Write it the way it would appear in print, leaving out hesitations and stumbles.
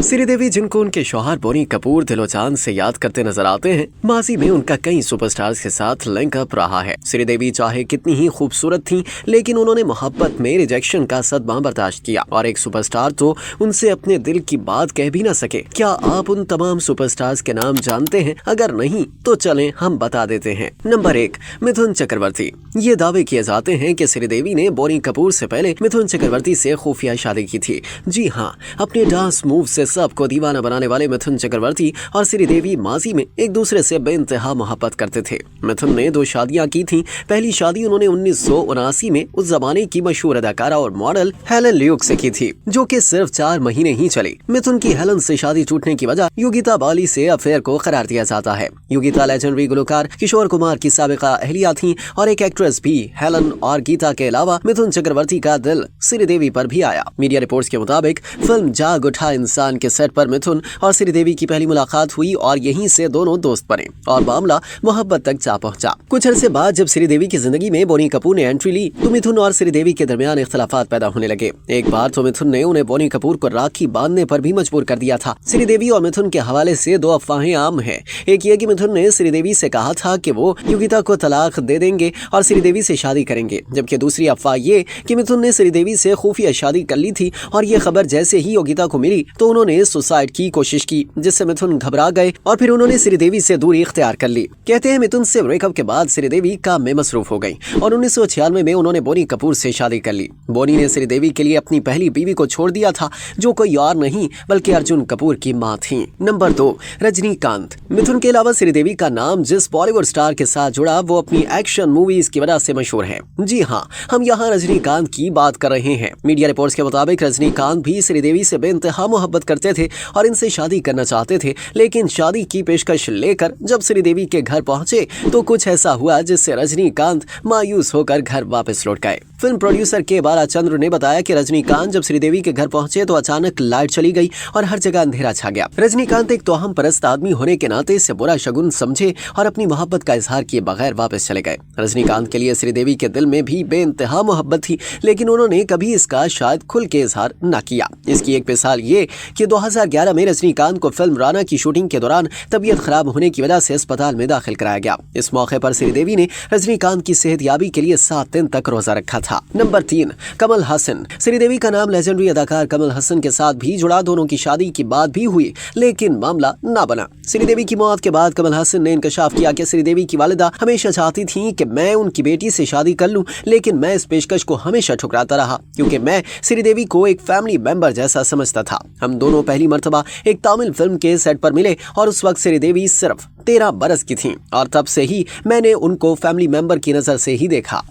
श्रीदेवी, जिनको उनके शौहर बोनी कपूर दिलो जान से याद करते नजर आते हैं, माजी में उनका कई सुपरस्टार्स के साथ लिंकअप रहा है। श्रीदेवी चाहे कितनी ही खूबसूरत थीं, लेकिन उन्होंने मोहब्बत में रिजेक्शन का सदमा बर्दाश्त किया और एक सुपरस्टार तो उनसे अपने दिल की बात कह भी न सके। क्या आप उन तमाम सुपरस्टार्स के नाम जानते हैं? अगर नहीं तो चलें हम बता देते हैं। नंबर 1, मिथुन चक्रवर्ती। ये दावे किए जाते हैं कि श्रीदेवी ने बोनी कपूर से पहले मिथुन चक्रवर्ती से खुफिया शादी की थी। जी हाँ, अपने डांस मूव से सबको दीवाना बनाने वाले मिथुन चक्रवर्ती और श्रीदेवी माजी में एक दूसरे से बेइंतहा मोहब्बत करते थे। मिथुन ने 2 शादियां की थीं। पहली शादी उन्होंने 1979 में उस जमाने की मशहूर अदाकारा और मॉडल हेलन ल्यूक से की थी, जो कि सिर्फ 4 महीने ही चली। मिथुन की हेलन से शादी टूटने की वजह योगिता बाली से अफेयर को करार दिया जाता है। योगिता लेजेंडरी गुलकार किशोर कुमार की साबिका अहलिया थी और एक एक्ट्रेस भी। हेलन और गीता के अलावा मिथुन चक्रवर्ती का दिल श्रीदेवी पर भी आया। मीडिया रिपोर्ट्स के मुताबिक फिल्म जाग उठा इंसान के सेट पर मिथुन और श्रीदेवी की पहली मुलाकात हुई और यहीं से दोनों दोस्त बने और मामला मोहब्बत तक जा पहुंचा। कुछ अरसे बाद जब श्रीदेवी की जिंदगी में बोनी कपूर ने एंट्री ली तो मिथुन और श्रीदेवी के दरमियान इख्तलाफात पैदा होने लगे। एक बार तो मिथुन ने उन्हें बोनी कपूर को राखी बांधने पर भी मजबूर कर दिया था। श्रीदेवी और मिथुन के हवाले से 2 अफवाहें आम हैं। एक ये कि मिथुन ने श्रीदेवी से कहा था कि वो योगिता को तलाक दे देंगे और श्रीदेवी से शादी करेंगे, जबकि दूसरी अफवाह ये कि मिथुन ने श्रीदेवी से खुफिया शादी कर ली थी और ये खबर जैसे ही योगिता को मिली तो उन्होंने सुसाइड की कोशिश की, जिससे मिथुन घबरा गए और फिर उन्होंने श्रीदेवी से दूरी इख्तियार कर ली। कहते हैं मिथुन से ब्रेकअप के बाद श्रीदेवी काम में मसरूफ हो गई और 1996 में उन्होंने बोनी कपूर से शादी कर ली। बोनी ने श्रीदेवी के लिए अपनी पहली बीवी को छोड़ दिया था, जो कोई और नहीं बल्कि अर्जुन कपूर की मां थी। नंबर 2, रजनीकांत। मिथुन के अलावा श्रीदेवी का नाम जिस बॉलीवुड स्टार के साथ जुड़ा वो अपनी एक्शन मूवीज की वजह से मशहूर है। जी हाँ, हम यहाँ रजनीकांत की बात कर रहे हैं। मीडिया रिपोर्ट्स के मुताबिक रजनीकांत भी श्रीदेवी से बेइंतहा मोहब्बत करते थे और इनसे शादी करना चाहते थे, लेकिन शादी की पेशकश लेकर जब श्रीदेवी के घर पहुंचे तो कुछ ऐसा हुआ जिससे रजनीकांत मायूस होकर घर वापस लौट गए। फिल्म प्रोड्यूसर के बालाचंद्र ने बताया कि रजनीकांत जब श्रीदेवी के घर पहुंचे तो अचानक लाइट चली गई और हर जगह अंधेरा छा गया। रजनीकांत एक तोहम परस्त आदमी होने के नाते इसे बुरा शगुन समझे और अपनी मोहब्बत का इजहार किए बगैर वापस चले गए। रजनीकांत के लिए श्रीदेवी के दिल में भी बेइंतहा मोहब्बत थी, लेकिन उन्होंने कभी इसका शायद खुल के इजहार न किया। इसकी एक मिसाल ये कि 2011 में रजनीकांत को फिल्म राणा की शूटिंग के दौरान तबीयत खराब होने की वजह से अस्पताल में दाखिल कराया गया। इस मौके पर श्रीदेवी ने रजनीकांत की सेहतयाबी के लिए 7 दिन तक रोजा रखा था। नंबर 3, कमल हसन। श्रीदेवी का नाम लेजेंडरी अदाकार कमल हसन के साथ भी जुड़ा। दोनों की शादी की बात भी हुई, लेकिन मामला ना बना। श्रीदेवी की मौत के बाद कमल हसन ने इंकशाफ किया कि श्रीदेवी की वालिदा हमेशा चाहती थी कि मैं उनकी बेटी से शादी कर लूं, लेकिन मैं इस पेशकश को हमेशा ठुकराता रहा क्योंकि मैं श्रीदेवी को एक फैमिली मेंबर जैसा समझता था। हम दोनों पहली मर्तबा एक तमिल फिल्म के सेट पर मिले और उस वक्त श्रीदेवी सिर्फ 13 बरस की थीं और तब से ही मैंने उनको फैमिली मेंबर की नजर से ही देखा।